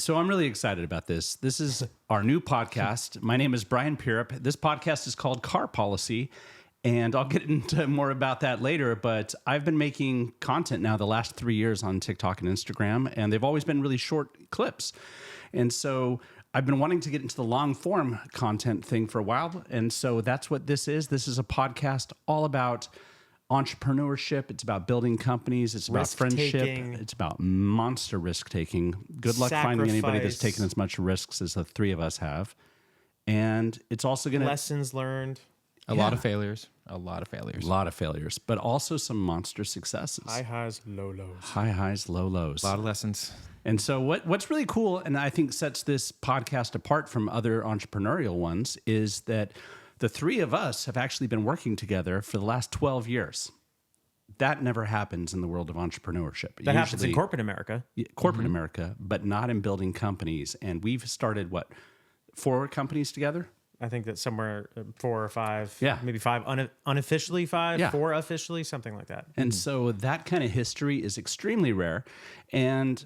So I'm really excited about this. This is our new podcast. My name is Brian Pirrip. This podcast is called Car Policy, and I'll get into more about that later. But I've been making content now the last 3 years on TikTok and Instagram, and they've always been really short clips. And so I've been wanting to get into the long form content thing for a while. And so that's what this is. This is a podcast all about entrepreneurship. It's about building companies. It's about friendship. It's about monster risk taking. Good luck finding anybody that's taken as much risks as the three of us have. And it's also going to lessons learned. A lot of failures. A lot of failures, but also some monster successes. High highs, low lows. High highs, low lows. A lot of lessons. And so what's really cool, and I think sets this podcast apart from other entrepreneurial ones, is that the three of us have actually been working together for the last 12 years. That never happens in the world of entrepreneurship. That happens in corporate America. Corporate America, but not in building companies. And we've started, 4 companies together? I think that's somewhere 4 or 5. Yeah. Maybe 5 unofficially 5, Yeah. 4 officially, something like that. And so that kind of history is extremely rare. And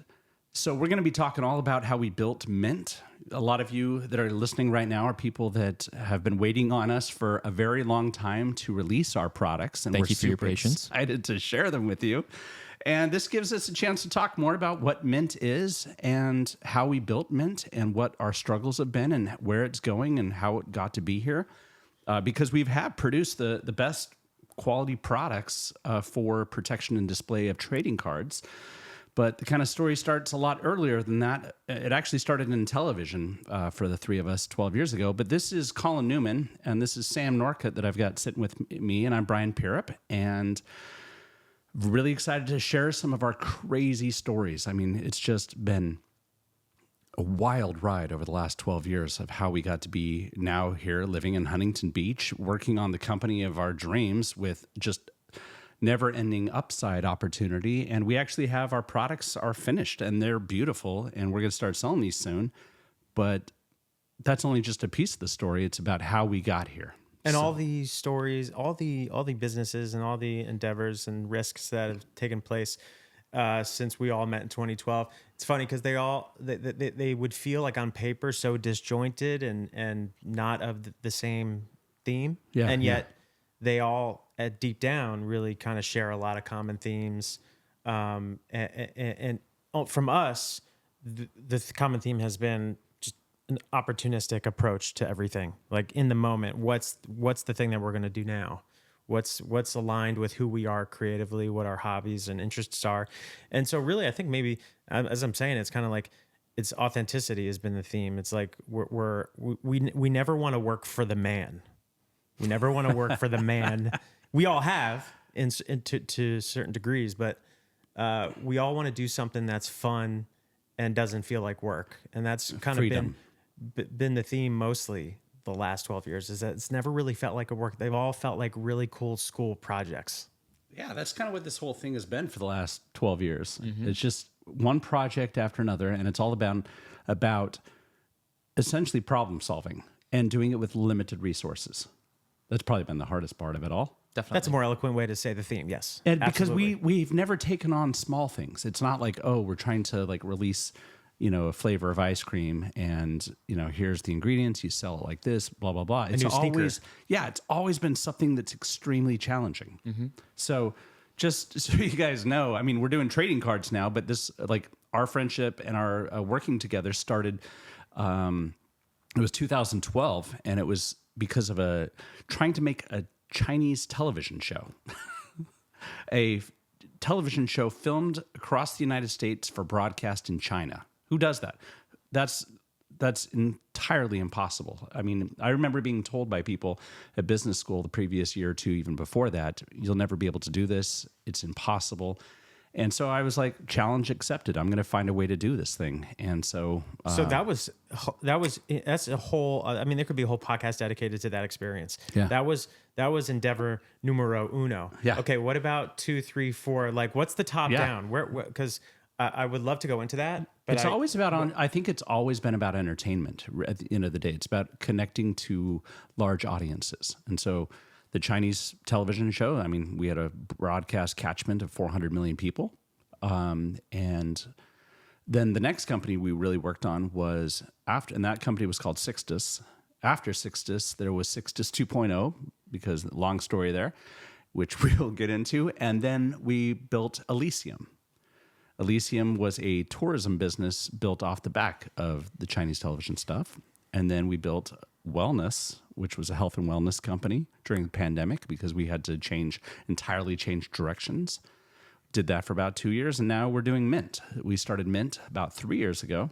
so we're going to be talking all about how we built Mint. A lot of you that are listening right now are people that have been waiting on us for a very long time to release our products. And Thank we're you for your super patience. excited to share them with you. And this gives us a chance to talk more about what Mint is and how we built Mint and what our struggles have been and where it's going and how it got to be here. Because we have produced the best quality products for protection and display of trading cards. But the kind of story starts a lot earlier than that. It actually started in television for the three of us 12 years ago. But this is Collin Newman, and this is Sam Norcutt that I've got sitting with me, and I'm Brian Pirrip. And really excited to share some of our crazy stories. I mean, it's just been a wild ride over the last 12 years of how we got to be now here living in Huntington Beach, working on the company of our dreams with just never-ending upside opportunity. And we actually have our products are finished and they're beautiful, and we're going to start selling these soon. But that's only just a piece of the story. It's about how we got here. And all these stories, all the businesses and all the endeavors and risks that have taken place since we all met in 2012. It's funny because they would feel like on paper so disjointed and not of the same theme. Yeah, and yet they all at deep down really kind of share a lot of common themes. And from us, the common theme has been just an opportunistic approach to everything. Like in the moment, what's the thing that we're going to do now? What's aligned with who we are creatively, what our hobbies and interests are. And so really, I think maybe, as I'm saying, it's kind of like it's authenticity has been the theme. It's like we never want to work for the man. We never want to work for the man. We all have to certain degrees, but we all want to do something that's fun and doesn't feel like work. And that's kind Freedom. of been the theme mostly the last 12 years, is that it's never really felt like a work. They've all felt like really cool school projects. Yeah, that's kind of what this whole thing has been for the last 12 years. Mm-hmm. It's just one project after another, and it's all about essentially problem solving and doing it with limited resources. That's probably been the hardest part of it all. Definitely. That's a more eloquent way to say the theme. Yes. And because absolutely. we've never taken on small things. It's not like, oh, we're trying to like release, a flavor of ice cream and, here's the ingredients, you sell it like this, blah, blah, blah. It's always been something that's extremely challenging. Mm-hmm. So just so you guys know, I mean, we're doing trading cards now, but this, like our friendship and our working together started, it was 2012, and it was because of trying to make a Chinese television show, a television show filmed across the United States for broadcast in China. Who does that? That's entirely impossible. I mean, I remember being told by people at business school the previous year or two, even before that, you'll never be able to do this. It's impossible. And so I was like, challenge accepted. I'm going to find a way to do this thing. And so, that's a whole. I mean, there could be a whole podcast dedicated to that experience. Yeah. That was endeavor numero uno. Yeah. Okay. What about 2, 3, 4? Like, what's the top down? Where? Because I would love to go into that. But I think it's always been about entertainment. At the end of the day, it's about connecting to large audiences. And so the Chinese television show, I mean, we had a broadcast catchment of 400 million people. And Then the next company we really worked on was and that company was called Sixtus. After Sixtus, there was Sixtus 2.0, because long story there, which we'll get into. And then we built Elysium. Elysium was a tourism business built off the back of the Chinese television stuff. And then we built Wellness, which was a health and wellness company during the pandemic, because we had to entirely change directions. Did that for about 2 years, and now we're doing Mint. We started Mint about 3 years ago,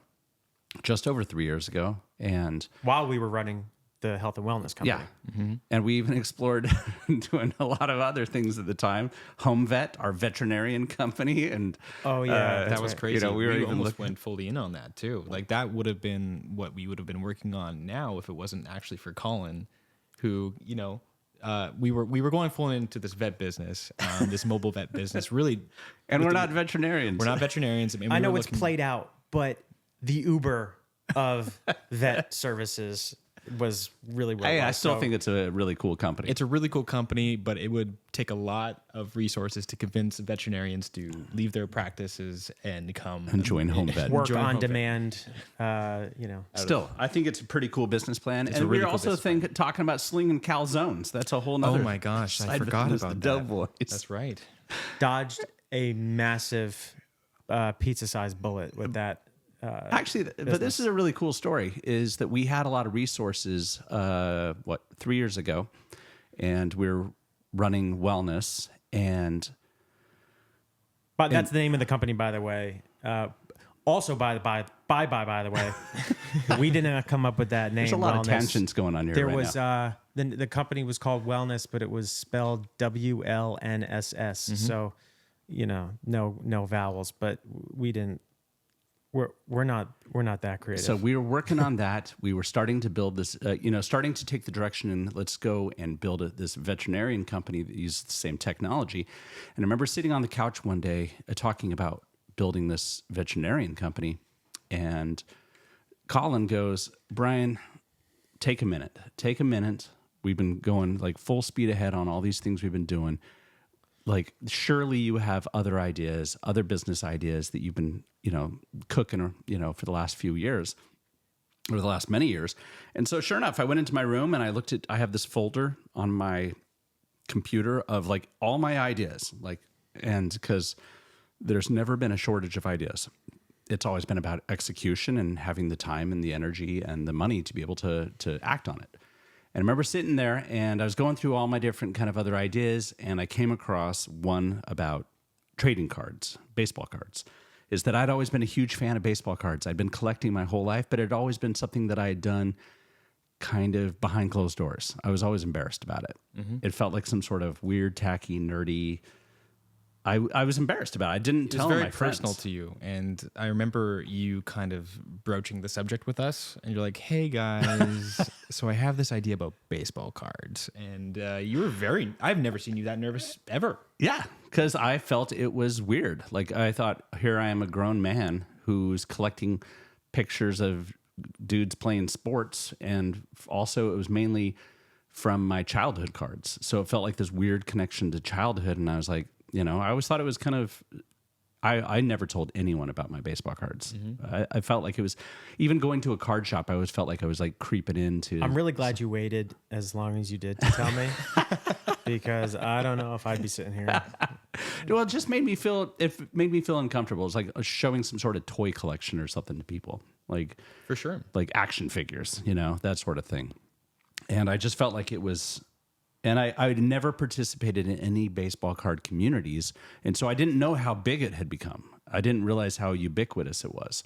just over 3 years ago. And while we were running the health and wellness company. yeah. And we even explored doing a lot of other things at the time. Home Vet, our veterinarian company. And oh, yeah. That was crazy. we were even almost went fully in on that too. Like that would have been what we would have been working on now if it wasn't actually for Collin, who, we were going full into this vet business, this mobile vet business, really. And we're not veterinarians. We're not veterinarians. I know it's played out, but the Uber of vet services was really well. I still think it's a really cool company. It's a really cool company, but it would take a lot of resources to convince veterinarians to leave their practices and come and join Home Vet. Work on demand, Still, I think it's a pretty cool business plan. And really we're cool also talking about slinging calzones. That's a whole nother. Oh my gosh, I forgot the about that. Doughboys. That's right. Dodged a massive pizza-sized bullet with that. Actually, but this is a really cool story, is that we had a lot of resources, 3 years ago, and we're running Wellness. But that's the name of the company, by the way. Also, by the way, we did not come up with that name. There's a lot Wellness. of tensions going on here. There right was now. The company was called Wellness, but it was spelled WLNSS. So, no vowels. But we didn't. We're not that creative. So we were working on that. We were starting to build this, starting to take the direction and let's go and build this veterinarian company that uses the same technology. And I remember sitting on the couch one day talking about building this veterinarian company, and Collin goes, "Brian, take a minute. We've been going like full speed ahead on all these things we've been doing. Like, surely you have other ideas, other business ideas that you've been, cooking, for the last few years or the last many years." And so sure enough, I went into my room and I have this folder on my computer of like all my ideas, and because there's never been a shortage of ideas. It's always been about execution and having the time and the energy and the money to be able to act on it. And I remember sitting there and I was going through all my different kind of other ideas, and I came across one about trading cards, baseball cards. Is that I'd always been a huge fan of baseball cards. I'd been collecting my whole life, but it had always been something that I had done kind of behind closed doors. I was always embarrassed about it. Mm-hmm. It felt like some sort of weird, tacky, nerdy. I was embarrassed about it. I didn't tell my friends. It's very personal to you. And I remember you kind of broaching the subject with us. And you're like, "Hey, guys, so I have this idea about baseball cards." And you were I've never seen you that nervous ever. Yeah, because I felt it was weird. Like, I thought, here I am, a grown man who's collecting pictures of dudes playing sports. And also, it was mainly from my childhood cards. So it felt like this weird connection to childhood. And I was like, I always thought it was kind of, I never told anyone about my baseball cards. Mm-hmm. I felt like it was, even going to a card shop, I always felt like I was like creeping into. I'm really glad you waited as long as you did to tell me, because I don't know if I'd be sitting here. Well, it just made me feel uncomfortable. It's like showing some sort of toy collection or something to people, like for sure, like action figures, that sort of thing. And I just felt like it was. And I had never participated in any baseball card communities. And so I didn't know how big it had become. I didn't realize how ubiquitous it was.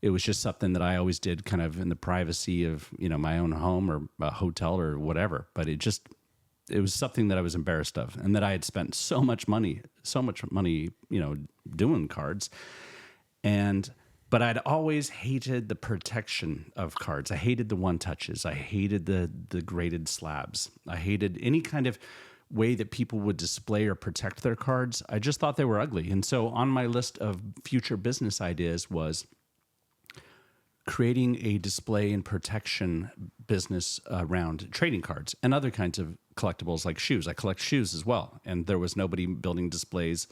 It was just something that I always did kind of in the privacy of, my own home or a hotel or whatever. But it was something that I was embarrassed of, and that I had spent so much money, doing cards. But I'd always hated the protection of cards. I hated the one-touches. I hated the graded slabs. I hated any kind of way that people would display or protect their cards. I just thought they were ugly. And so on my list of future business ideas was creating a display and protection business around trading cards and other kinds of collectibles like shoes. I collect shoes as well. And there was nobody building displays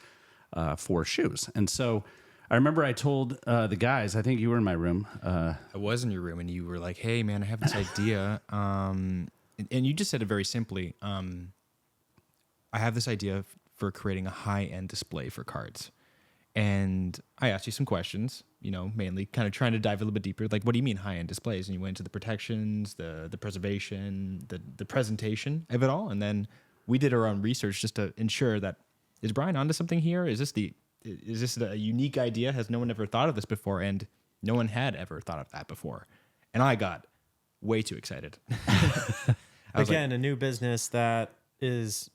for shoes. And so I remember I told the guys, I think you were in my room. I was in your room and you were like, hey, man, I have this idea. And you just said it very simply. I have this idea for creating a high-end display for cards. And I asked you some questions, mainly kind of trying to dive a little bit deeper. Like, what do you mean high-end displays? And you went into the protections, the preservation, the presentation of it all. And then we did our own research just to ensure that, is Brian onto something here? Is this a unique idea? Has no one ever thought of this before? And no one had ever thought of that before. And I got way too excited. Again, a new business that there's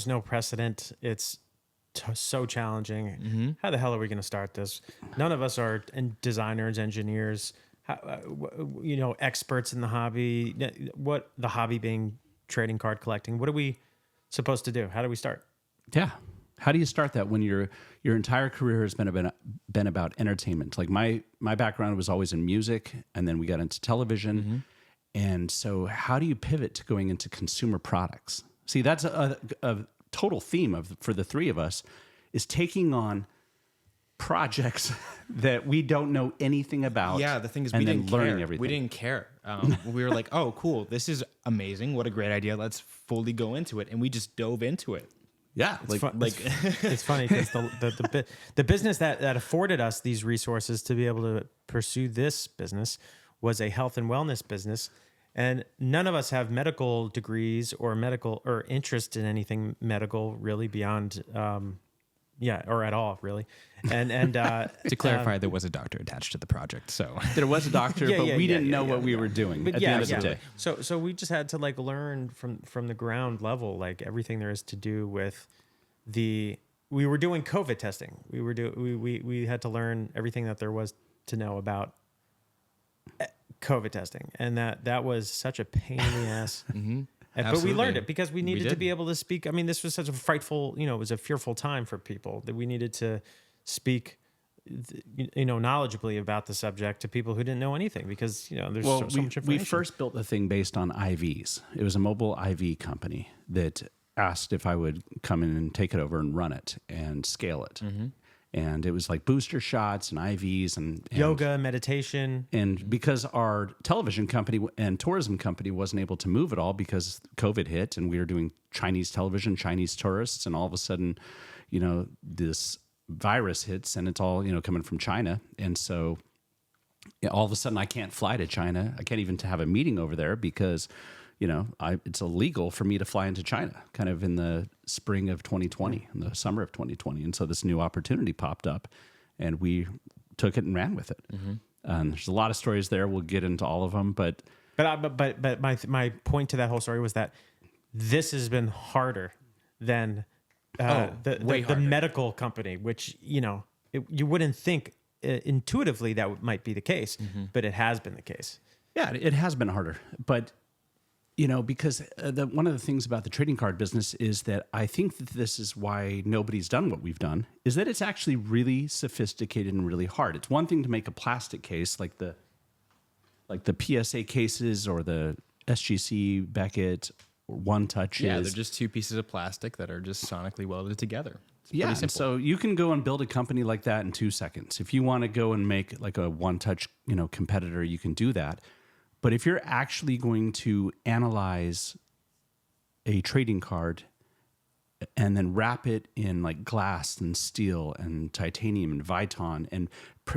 no precedent. It's so challenging. Mm-hmm. How the hell are we going to start this? None of us are designers, engineers, experts in the hobby. What the hobby being trading card collecting. What are we supposed to do? How do we start? Yeah. How do you start that when your entire career has been about entertainment? Like my background was always in music, and then we got into television. Mm-hmm. And so how do you pivot to going into consumer products? See, that's a total theme for the three of us, is taking on projects that we don't know anything about. Yeah, the thing is, and we then didn't learning care. everything. We didn't care. We were like, oh, cool. This is amazing. What a great idea. Let's fully go into it. And we just dove into it. Yeah, it's funny because the business that afforded us these resources to be able to pursue this business was a health and wellness business, and none of us have medical degrees or interest in anything medical really beyond, or at all really. And to clarify, there was a doctor attached to the project, so there was a doctor, but we didn't know what we were doing at the end of the day. So we just had to learn from the ground level, like everything there is to do with we were doing COVID testing. We had to learn everything that there was to know about COVID testing, and that was such a pain in the ass. Mm-hmm. But we learned it because we needed to be able to speak. I mean, this was such a frightful, it was a fearful time for people that we needed to speak, knowledgeably about the subject to people who didn't know anything, because, there's so much information. We first built the thing based on IVs. It was a mobile IV company that asked if I would come in and take it over and run it and scale it. Mm-hmm. And it was like booster shots and IVs and yoga, meditation. And because our television company and tourism company wasn't able to move at all because COVID hit, and we were doing Chinese television, Chinese tourists, and all of a sudden, this virus hits and it's all, coming from China. And so all of a sudden I can't fly to China. I can't even have a meeting over there because, it's illegal for me to fly into China kind of in the spring of 2020, in the summer of 2020. And so this new opportunity popped up and we took it and ran with it. Mm-hmm. And there's a lot of stories there. We'll get into all of them, but my point to that whole story was that this has been harder than the medical company, which, you wouldn't think intuitively that might be the case, mm-hmm. but it has been the case. Yeah, it has been harder, but because one of the things about the trading card business is that I think that this is why nobody's done what we've done, is that it's actually really sophisticated and really hard. It's one thing to make a plastic case like the PSA cases or the SGC Beckett or One Touches. Yeah, they're just two pieces of plastic that are just sonically welded together. It's yeah, pretty simple. So you can go and build a company like that in 2 seconds. If you want to go and make like a One Touch, competitor, you can do that. But if you're actually going to analyze a trading card and then wrap it in like glass and steel and titanium and Viton and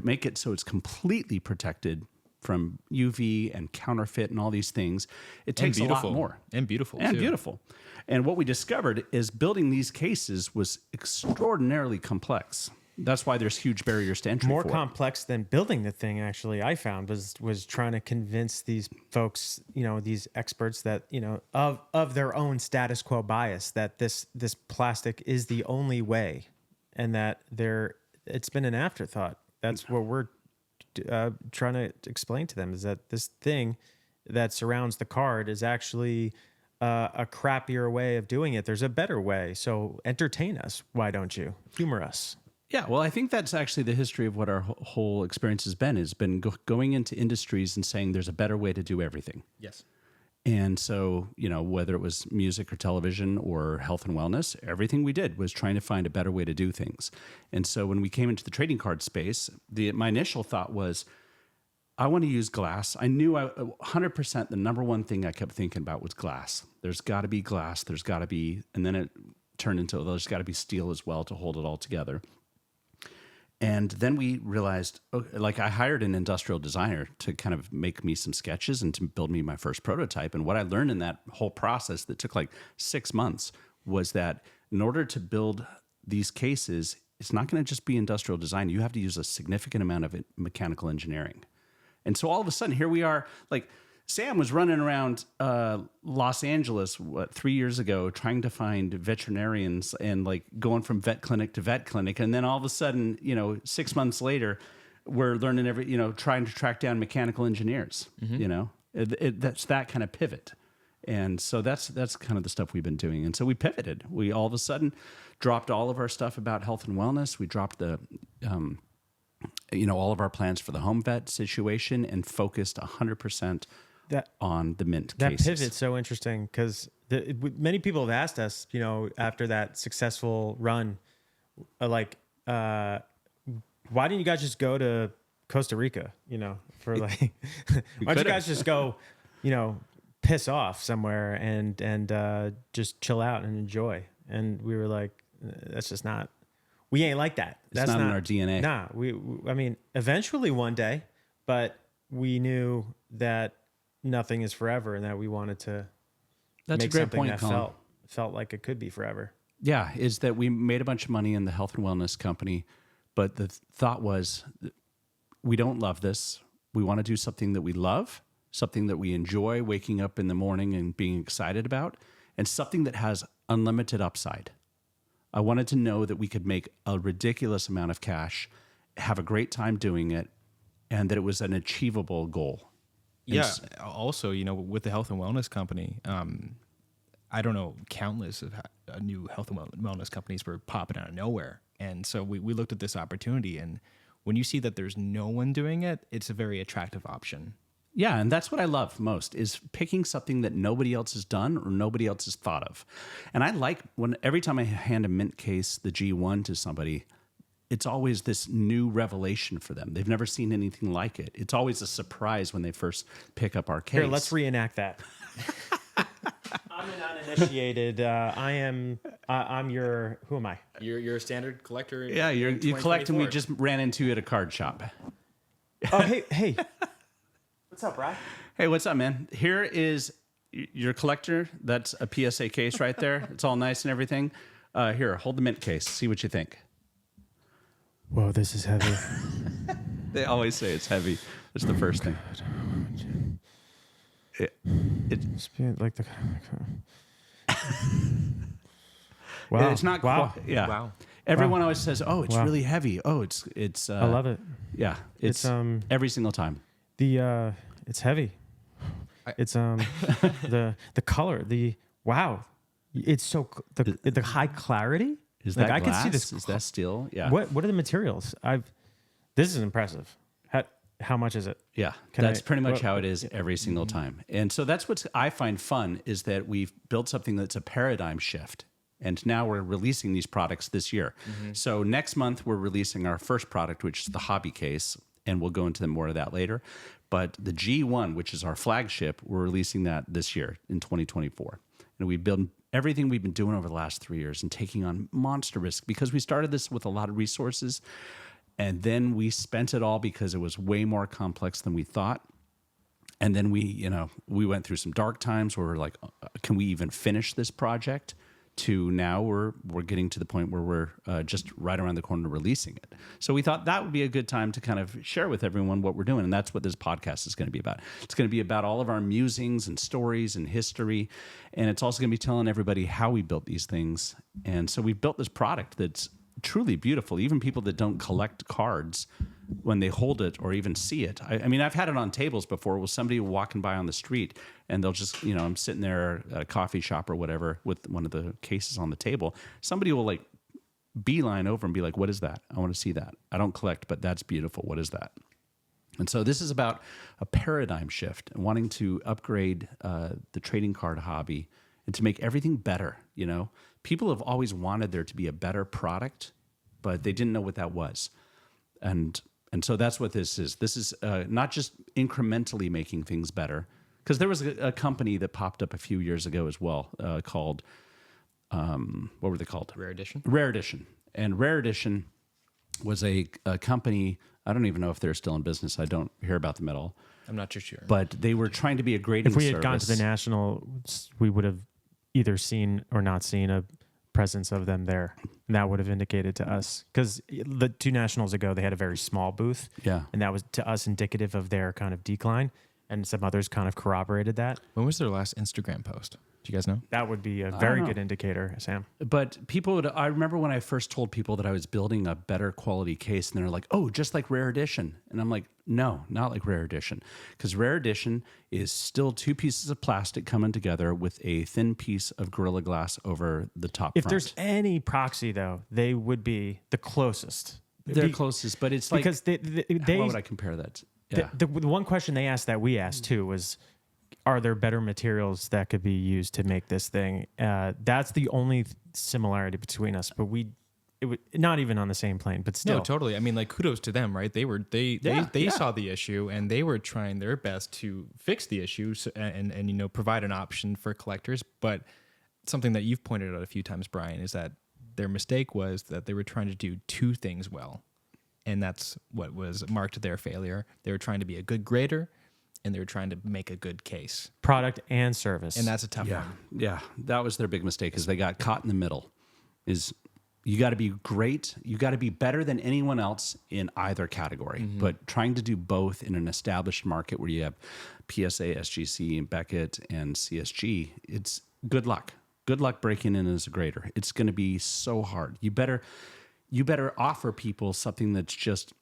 make it so it's completely protected from UV and counterfeit and all these things, it takes a lot more. And beautiful. And too. beautiful. And what we discovered is building these cases was extraordinarily complex. That's why there's huge barriers to entry. More complex than building the thing, actually, I found was trying to convince these folks, these experts that, of their own status quo bias, that this plastic is the only way, and that it's been an afterthought. That's what we're trying to explain to them, is that this thing that surrounds the card is actually a crappier way of doing it. There's a better way. So entertain us. Why don't you? Humor us. Yeah, well, I think that's actually the history of what our whole experience has been going into industries and saying there's a better way to do everything. Yes. And so, whether it was music or television or health and wellness, everything we did was trying to find a better way to do things. And so when we came into the trading card space, my initial thought was, I want to use glass. I knew 100% the number one thing I kept thinking about was glass. There's got to be glass. There's got to be, and then it turned into, there's got to be steel as well to hold it all together. And then we realized, I hired an industrial designer to kind of make me some sketches and to build me my first prototype. And what I learned in that whole process that took like 6 months was that in order to build these cases, it's not going to just be industrial design. You have to use a significant amount of mechanical engineering. And so all of a sudden, here we are, like Sam was running around Los Angeles 3 years ago trying to find veterinarians and like going from vet clinic to vet clinic. And then all of a sudden, 6 months later, we're learning trying to track down mechanical engineers, that's that kind of pivot. And so that's kind of the stuff we've been doing. And so we pivoted. We all of a sudden dropped all of our stuff about health and wellness. We dropped the, all of our plans for the home vet situation and focused 100% on the mint that cases. Pivot's so interesting because many people have asked us, after that successful run, why didn't you guys just go to Costa Rica? For like, why don't you guys just go, piss off somewhere and just chill out and enjoy? And we were like, that's just not. We ain't like that. That's not in our DNA. Nah, I mean, eventually one day, but we knew that nothing is forever and that we wanted to That's make a great something point, that Collin. felt like it could be forever. Yeah, is that we made a bunch of money in the health and wellness company, but the thought was, we don't love this. We want to do something that we love, something that we enjoy waking up in the morning and being excited about, and something that has unlimited upside. I wanted to know that we could make a ridiculous amount of cash, have a great time doing it, and that it was an achievable goal. Yeah. Also, with the health and wellness company, I don't know, countless of new health and wellness companies were popping out of nowhere. And so we looked at this opportunity, and when you see that there's no one doing it, it's a very attractive option. Yeah, and that's what I love most is picking something that nobody else has done or nobody else has thought of. And I like every time I hand a mint case, the G1 to somebody, it's always this new revelation for them. They've never seen anything like it. It's always a surprise when they first pick up our case. Here, let's reenact that. I'm an uninitiated. I'm your. Who am I? You're a standard collector. Yeah, you collect, and we just ran into you at a card shop. Oh, hey. What's up, Brad? Hey, what's up, man? Here is your collector. That's a PSA case right there. It's all nice and everything. Here, hold the mint case. See what you think. Whoa, this is heavy. They always say it's heavy. That's the first thing. It's like the. Wow. It's not. Wow. Yeah. Wow. Everyone always says, "Oh, it's really heavy." Oh, it's. I love it. Yeah, it's every single time. It's heavy. It's the color. Wow. It's so the high clarity. Is that I glass? can see this. Is that steel? Yeah. What are the materials? This is impressive. How much is it? Yeah, that's pretty much how it is every single time. And so that's what I find fun is that we've built something that's a paradigm shift. And now we're releasing these products this year. Mm-hmm. So next month, we're releasing our first product, which is the hobby case. And we'll go into more of that later. But the G1, which is our flagship, we're releasing that this year in 2024. And we build everything we've been doing over the last 3 years and taking on monster risk because we started this with a lot of resources. And then we spent it all because it was way more complex than we thought. And then we went through some dark times where we're like, can we even finish this project? To now we're getting to the point where we're just right around the corner releasing it. So we thought that would be a good time to kind of share with everyone what we're doing. And that's what this podcast is going to be about. It's going to be about all of our musings and stories and history. And it's also going to be telling everybody how we built these things. And so we built this product that's truly beautiful. Even people that don't collect cards, when they hold it or even see it. I mean, I've had it on tables before with somebody walking by on the street and they'll just, I'm sitting there at a coffee shop or whatever with one of the cases on the table. Somebody will like beeline over and be like, what is that? I want to see that. I don't collect, but that's beautiful. What is that? And so this is about a paradigm shift and wanting to upgrade the trading card hobby and to make everything better. You know, people have always wanted there to be a better product, but they didn't know what that was. And so that's what this is. This is not just incrementally making things better, because there was a company that popped up a few years ago as well called, what were they called? Rare Edition. Rare Edition. And Rare Edition was a company, I don't even know if they're still in business. I don't hear about them at all. I'm not too sure. But they were trying to be a grading If we had service. gone to the National, we would have either seen or not seen a presence of them there. And that would have indicated to us, because the 2 Nationals ago, they had a very small booth. Yeah. And that was to us indicative of their kind of decline. And some others kind of corroborated that. When was their last Instagram post? Do you guys know? That would be a very good indicator, Sam. But people would, I remember when I first told people that I was building a better quality case, and they're like, oh, just like Rare Edition. And I'm like, no, not like Rare Edition. Because Rare Edition is still 2 pieces of plastic coming together with a thin piece of Gorilla Glass over the top If front. there's any proxy, though, they would be the closest. They're closest, but it's like, Because they how would I compare that? Yeah. the one question they asked that we asked too was, are there better materials that could be used to make this thing? That's the only similarity between us. But it would not even on the same plane, but still. No, totally. I mean, like, kudos to them, right? They saw the issue and they were trying their best to fix the issue and you know, provide an option for collectors. But something that you've pointed out a few times, Brian, is that their mistake was that they were trying to do 2 things well. And that's what was marked their failure. They were trying to be a good grader, and they were trying to make a good case. Product and service. And that's a tough one. Yeah, that was their big mistake, is they got caught in the middle. Is you got to be great, you got to be better than anyone else in either category. But trying to do both in an established market where you have PSA, SGC, and Beckett, and CSG, it's good luck. Good luck breaking in as a grader. It's going to be so hard. You better offer people something that's just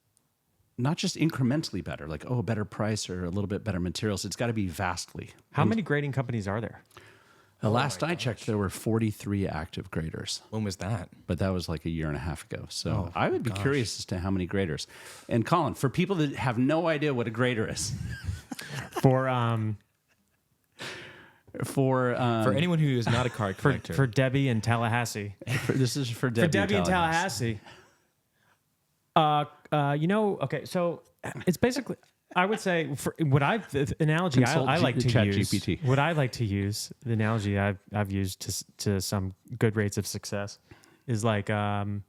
not just incrementally better, like, oh, a better price or a little bit better materials. It's got to be vastly. How many grading companies are there? The last I checked, there were 43 active graders, When was that? but that was like a year and a half ago. So I would be curious as to how many graders. And Collin, for people that have no idea what a grader is, For for anyone who is not a card collector. for Debbie in Tallahassee. this is for Debbie, For Debbie in Tallahassee. Okay, so it's basically, I would say, for what the analogy Consult I like to use, ChatGPT. what I like to use, the analogy I've used to some good rates of success, is like an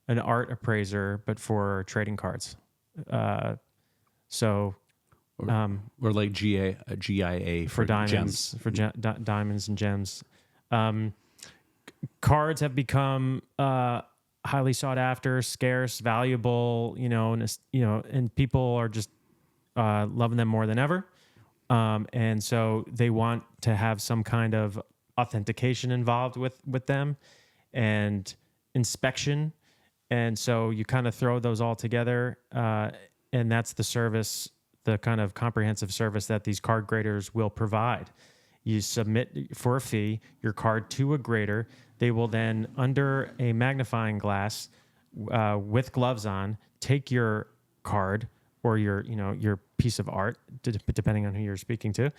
art appraiser, but for trading cards. or like GIA For diamonds, gems. for diamonds and gems. Cards have become highly sought after, scarce, valuable, and people are just loving them more than ever. And so they want to have some kind of authentication involved with them and inspection. And so you kind of throw those all together, and that's the service, the kind of comprehensive service that these card graders will provide. You submit for a fee your card to a grader. They will then, under a magnifying glass, with gloves on, take your card or your piece of art, depending on who you're speaking to,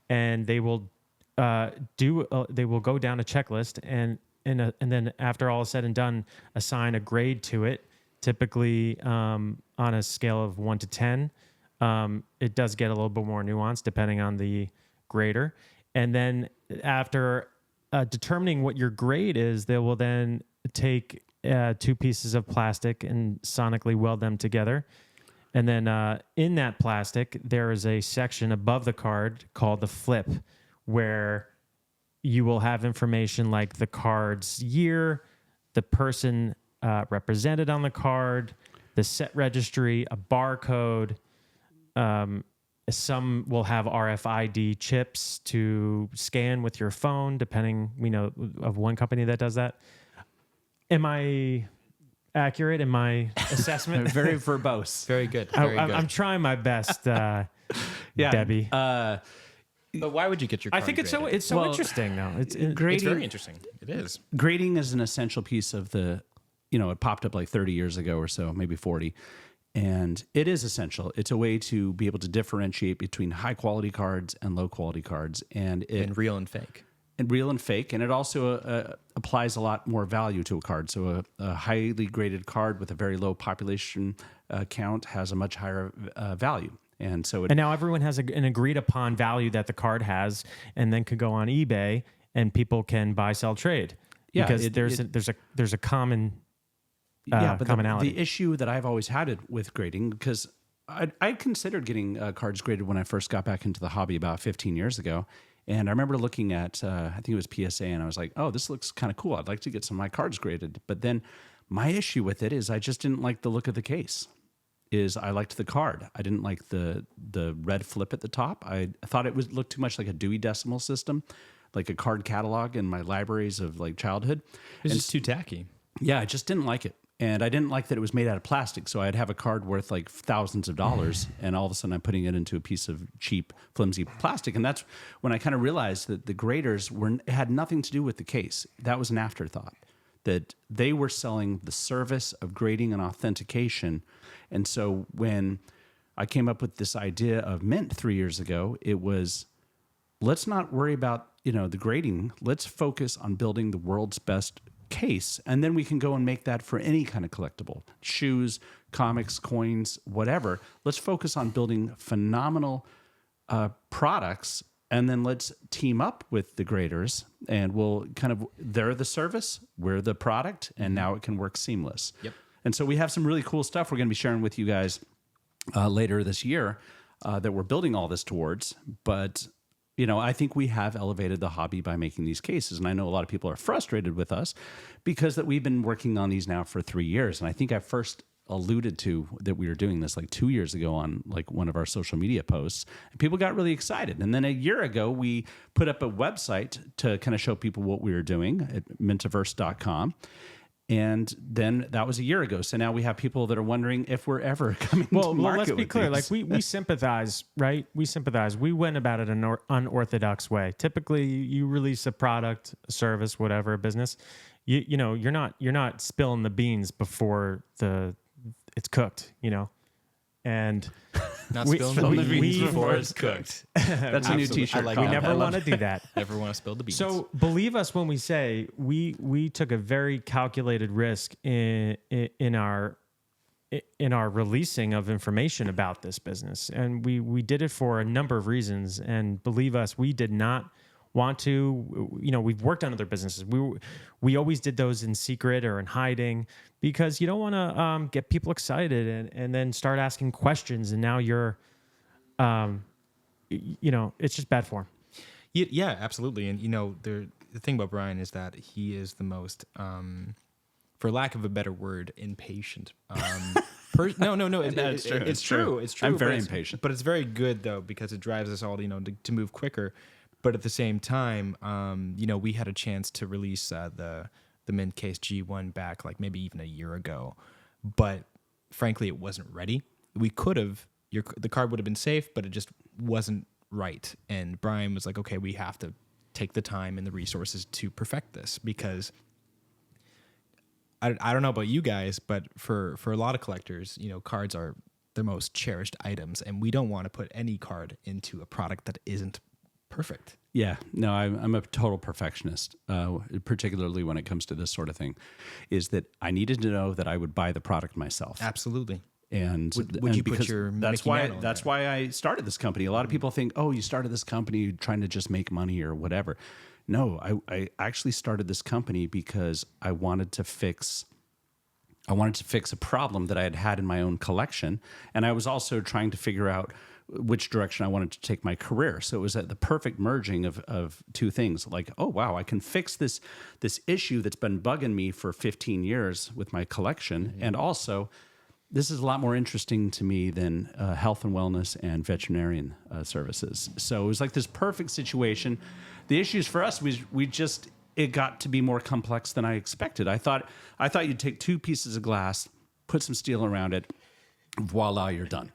and they will they will go down a checklist and then after all is said and done, assign a grade to it. Typically, on a scale of 1 to 10, it does get a little bit more nuanced depending on the grader. And then after determining what your grade is, they will then take 2 pieces of plastic and sonically weld them together. And then in that plastic, there is a section above the card called the flip, where you will have information like the card's year, the person represented on the card, the set registry, a barcode. Some will have RFID chips to scan with your phone, depending, of one company that does that. Am I accurate in my assessment? Very verbose. Very good. Very good. I'm trying my best, Debbie. But why would you get your card I think it's so graded? interesting though. It's It's Grading, very interesting. It is. grading is an essential piece of the, it popped up like 30 years ago or so, maybe 40. And it is essential. It's a way to be able to differentiate between high quality cards and low quality cards, and real and fake. And real and fake. And it also applies a lot more value to a card. So a highly graded card with a very low population count has a much higher value. And so and now everyone has an agreed upon value that the card has, and then could go on eBay and people can buy, sell, trade. Yeah, because there's a common commonality. The issue that I've always had with grading, because I'd considered getting cards graded when I first got back into the hobby about 15 years ago. And I remember looking at, I think it was PSA, and I was like, oh, this looks kind of cool. I'd like to get some of my cards graded. But then my issue with it is I just didn't like the look of the case. I liked the card. I didn't like the red flip at the top. I thought it looked too much like a Dewey Decimal System, like a card catalog in my libraries of like childhood. It's just too tacky. Yeah, I just didn't like it. And I didn't like that it was made out of plastic. So I'd have a card worth like thousands of dollars, and all of a sudden I'm putting it into a piece of cheap, flimsy plastic. And that's when I kind of realized that the graders had nothing to do with the case. That was an afterthought, that they were selling the service of grading and authentication. And so when I came up with this idea of Mint 3 years ago, it was, let's not worry about, the grading. Let's focus on building the world's best case, and then we can go and make that for any kind of collectible, shoes, comics, coins, whatever. Let's focus on building phenomenal products, and then let's team up with the graders, and we'll they're the service, we're the product, and now it can work seamless. Yep. And so we have some really cool stuff we're going to be sharing with you guys later this year that we're building all this towards. But I think we have elevated the hobby by making these cases. And I know a lot of people are frustrated with us because that we've been working on these now for 3 years. And I think I first alluded to that we were doing this like 2 years ago on like one of our social media posts, and people got really excited. And then a year ago, we put up a website to kind of show people what we were doing at mintiverse.com. And then that was a year ago. So now we have people that are wondering if we're ever coming to market. Well, let's be clear. These. Like we sympathize, right? We sympathize. We went about it an unorthodox way. Typically, you release a product, a service, whatever, a business. You're not spilling the beans before it's cooked. And not spilling the beans before it's cooked. That's a new T-shirt. We never want to do that. Never want to spill the beans. So believe us when we say we took a very calculated risk in our releasing of information about this business, and we did it for a number of reasons. And believe us, we did not want to. We've worked on other businesses. We always did those in secret or in hiding, because you don't want to get people excited and then start asking questions, and now you're, it's just bad form. Yeah, absolutely. And the thing about Brian is that he is the most, for lack of a better word, impatient. No. That's true. It's true. It's true. I'm very impatient, but it's very good though, because it drives us all, to move quicker. But at the same time, we had a chance to release the Mint Case G1 back like maybe even a year ago, but frankly, it wasn't ready. We could have, the card would have been safe, but it just wasn't right. And Brian was like, okay, we have to take the time and the resources to perfect this, because I don't know about you guys, but for a lot of collectors, cards are their most cherished items, and we don't want to put any card into a product that isn't perfect. Yeah, no, I'm a total perfectionist, particularly when it comes to this sort of thing, is that I needed to know that I would buy the product myself. Absolutely. And would you put your that's Mickey why Mantle on that's there? why I started this company. A lot of people think, oh, you started this company trying to just make money or whatever. No, I actually started this company because I wanted to fix a problem that I had had in my own collection, and I was also trying to figure out which direction I wanted to take my career. So it was the perfect merging of two things. Like, oh wow, I can fix this issue that's been bugging me for 15 years with my collection, mm-hmm. and also this is a lot more interesting to me than health and wellness and veterinarian services. So it was like this perfect situation. The issues for us it got to be more complex than I expected. I thought you'd take two pieces of glass, put some steel around it, voila, you're done.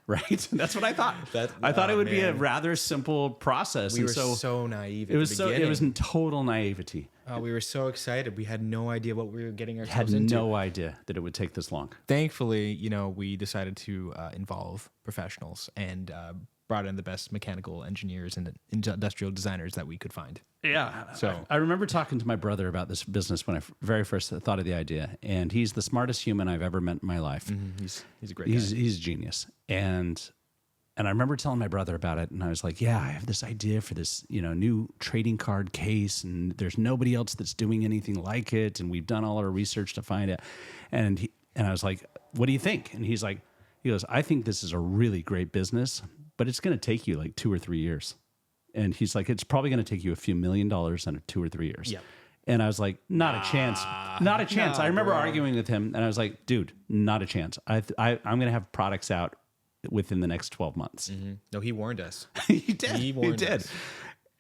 right? That's what I thought. That- I thought it would be a man. rather simple process. We and were so naive. At it was the so it beginning. was in total naivety. We were so excited. We had no idea what we were getting Had ourselves into. no idea that it would take this long. Thankfully, we decided to involve professionals and brought in the best mechanical engineers and industrial designers that we could find. Yeah. So- I remember talking to my brother about this business when I very first thought of the idea, and he's the smartest human I've ever met in my life. He's a great guy. He's a genius. And I remember telling my brother about it, and I was like, yeah, I have this idea for this, new trading card case, and there's nobody else that's doing anything like it, and we've done all our research to find it. And I was like, what do you think? And he goes, I think this is a really great business, but it's going to take you like 2 or 3 years. And he's like, it's probably going to take you a few $1 million in 2 or 3 years. Yep. And I was like, not a chance. Not a chance. I remember arguing with him, and I was like, dude, not a chance. I'm going to have products out within the next 12 months. No, he warned us. He did. He He warned did. us.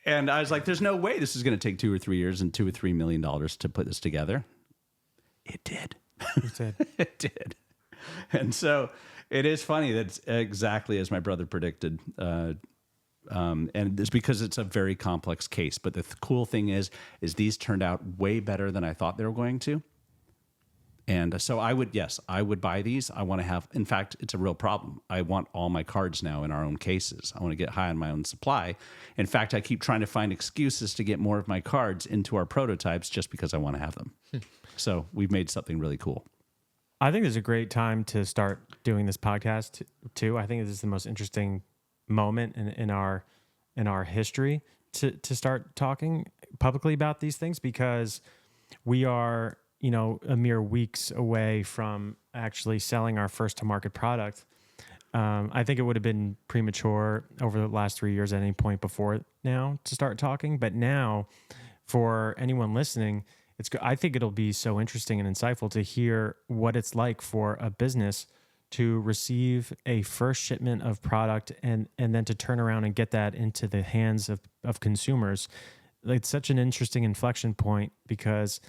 And I was like, there's no way this is going to take 2 or 3 years and $2 or $3 million to put this together. It did. It did. And so it is funny that it's exactly as my brother predicted. And it's because it's a very complex case. But the cool thing is these turned out way better than I thought they were going to. And so I would buy these. I want to have, in fact, it's a real problem. I want all my cards now in our own cases. I want to get high on my own supply. In fact, I keep trying to find excuses to get more of my cards into our prototypes just because I want to have them. So we've made something really cool. I think it's a great time to start doing this podcast too. I think this is the most interesting moment in our history to start talking publicly about these things, because we are, a mere weeks away from actually selling our first to market product. I think it would have been premature over the last 3 years at any point before now to start talking. But now, for anyone listening, I think it'll be so interesting and insightful to hear what it's like for a business to receive a first shipment of product and then to turn around and get that into the hands of consumers. It's such an interesting inflection point, because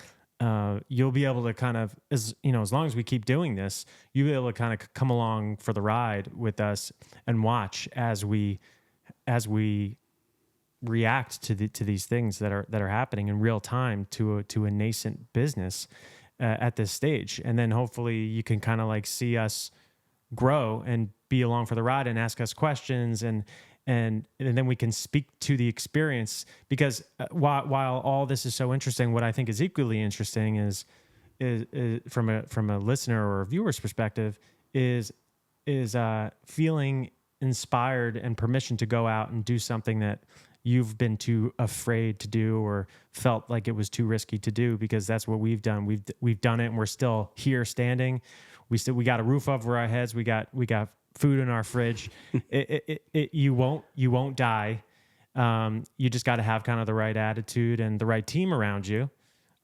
you'll be able to kind of, as long as we keep doing this, you'll be able to kind of come along for the ride with us and watch as we react to these things that are happening in real time to a nascent business at this stage. And then hopefully you can kind of like see us grow and be along for the ride and ask us questions, and then we can speak to the experience, because while all this is so interesting, what I think is equally interesting is from a listener or a viewer's perspective is feeling inspired and permission to go out and do something that you've been too afraid to do or felt like it was too risky to do, because that's what we've done. We've done it, and we're still here standing. We got a roof over our heads. We got food in our fridge. You won't die. You just got to have kind of the right attitude and the right team around you,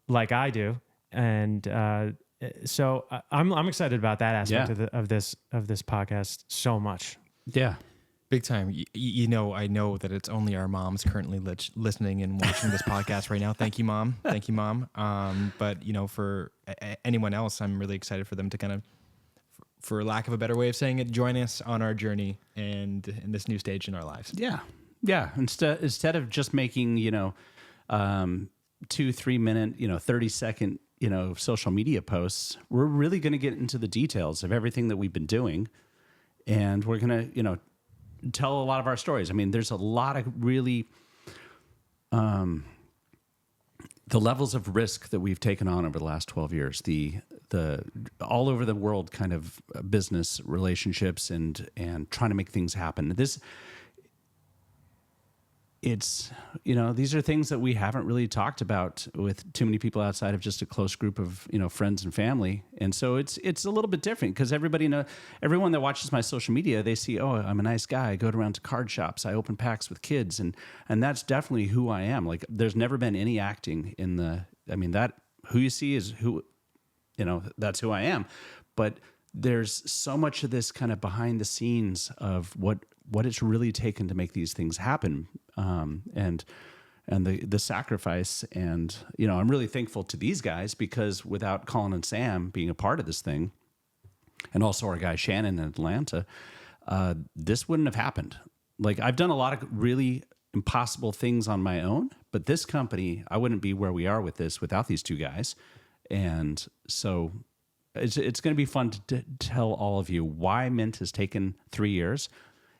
like I do. And so I'm excited about that aspect of this podcast so much. Yeah. Big time. I know that it's only our moms currently listening and watching this podcast right now. Thank you, Mom. Thank you, Mom. But, for anyone else, I'm really excited for them to kind of, for lack of a better way of saying it, join us on our journey and in this new stage in our lives. Yeah. Yeah. Instead of just making, 2-3 minute, 30-second, social media posts, we're really going to get into the details of everything that we've been doing. And we're going to, tell a lot of our stories. I mean, there's a lot of really, the levels of risk that we've taken on over the last 12 years, the all over the world kind of business relationships and trying to make things happen. These are things that we haven't really talked about with too many people outside of just a close group of, friends and family. And so it's a little bit different, because everyone that watches my social media, they see, oh, I'm a nice guy. I go around to card shops. I open packs with kids. And that's definitely who I am. Like, there's never been any acting that who you see is who, that's who I am. But there's so much of this kind of behind the scenes of what it's really taken to make these things happen. And the sacrifice, and I'm really thankful to these guys, because without Collin and Sam being a part of this thing, and also our guy Shannon in Atlanta, this wouldn't have happened. Like, I've done a lot of really impossible things on my own, but this company, I wouldn't be where we are with this without these two guys. And so it's going to be fun to tell all of you why Mint has taken 3 years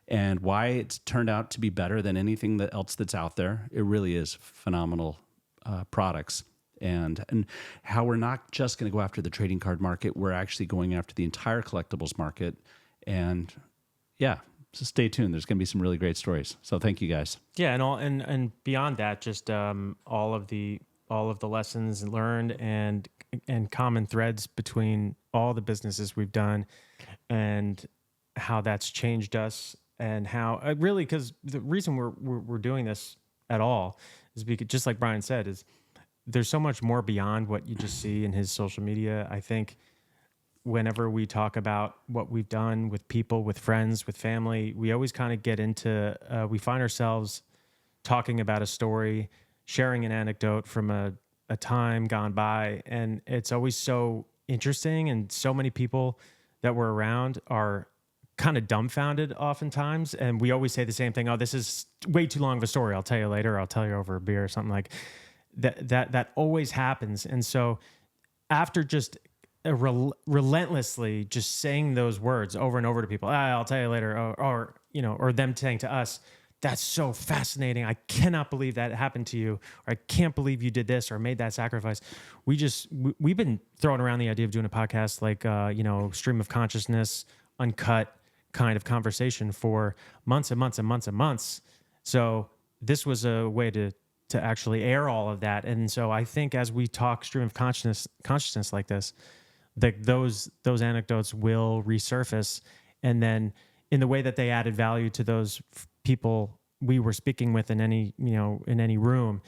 and why it's turned out to be better than anything else that's out there. It really is phenomenal products. And how we're not just going to go after the trading card market, we're actually going after the entire collectibles market. And yeah, so stay tuned. There's going to be some really great stories. So thank you guys. Yeah, and beyond that, just all of the lessons learned and common threads between all the businesses we've done, and how that's changed us, and how really, because the reason we're doing this at all is because, just like Brian said, is there's so much more beyond what you just see in his social media. I think whenever we talk about what we've done with people, with friends, with family, we always kind of get into, we find ourselves talking about a story, sharing an anecdote from a time gone by. And it's always so interesting. And so many people that we're around are kind of dumbfounded oftentimes. And we always say the same thing. Oh, this is way too long of a story. I'll tell you later. I'll tell you over a beer or something like that. That always happens. And so after just relentlessly just saying those words over and over to people, I'll tell you later, or them saying to us, that's so fascinating. I cannot believe that happened to you, or I can't believe you did this or made that sacrifice. We've been throwing around the idea of doing a podcast like, stream of consciousness, uncut kind of conversation for months and months and months and months. So this was a way to actually air all of that. And so I think as we talk stream of consciousness like this, those anecdotes will resurface, and then in the way that they added value to those people we were speaking with in any room,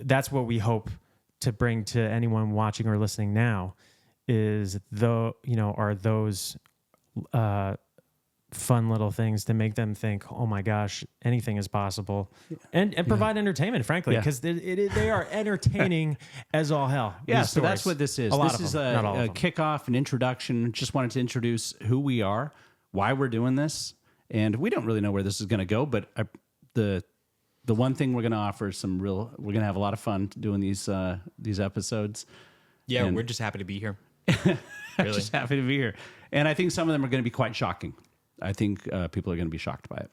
that's what we hope to bring to anyone watching or listening now, is are those fun little things to make them think, oh my gosh, anything is possible, and provide entertainment, frankly, because they are entertaining as all hell. Yeah, these so that's stories. what this is. A lot This of is them, not all a of them. kickoff, an introduction. Just wanted to introduce who we are, why we're doing this, and we don't really know where this is going to go, but the one thing we're going to offer is we're going to have a lot of fun doing these episodes. Yeah, And- we're just happy to be here. I'm just happy to be here. And I think some of them are going to be quite shocking. I think people are going to be shocked by it.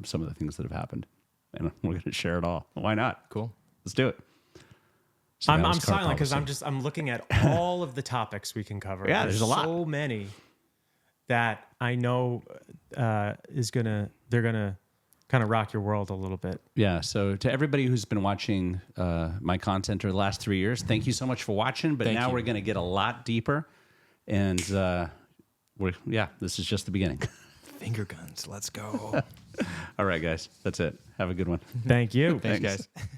Some of the things that have happened. And we're going to share it all. Why not? Cool. Let's do it. So I'm that was car silent because policy. I'm looking at all of the topics we can cover. Yeah, there's a lot. So many that I know they're gonna kind of rock your world a little bit. Yeah. So to everybody who's been watching my content over the last 3 years, thank you so much for watching. But Thank now you. we're going to get a lot deeper. And this is just the beginning. Finger guns. Let's go. All right, guys. That's it. Have a good one. Thank you. Thanks, guys.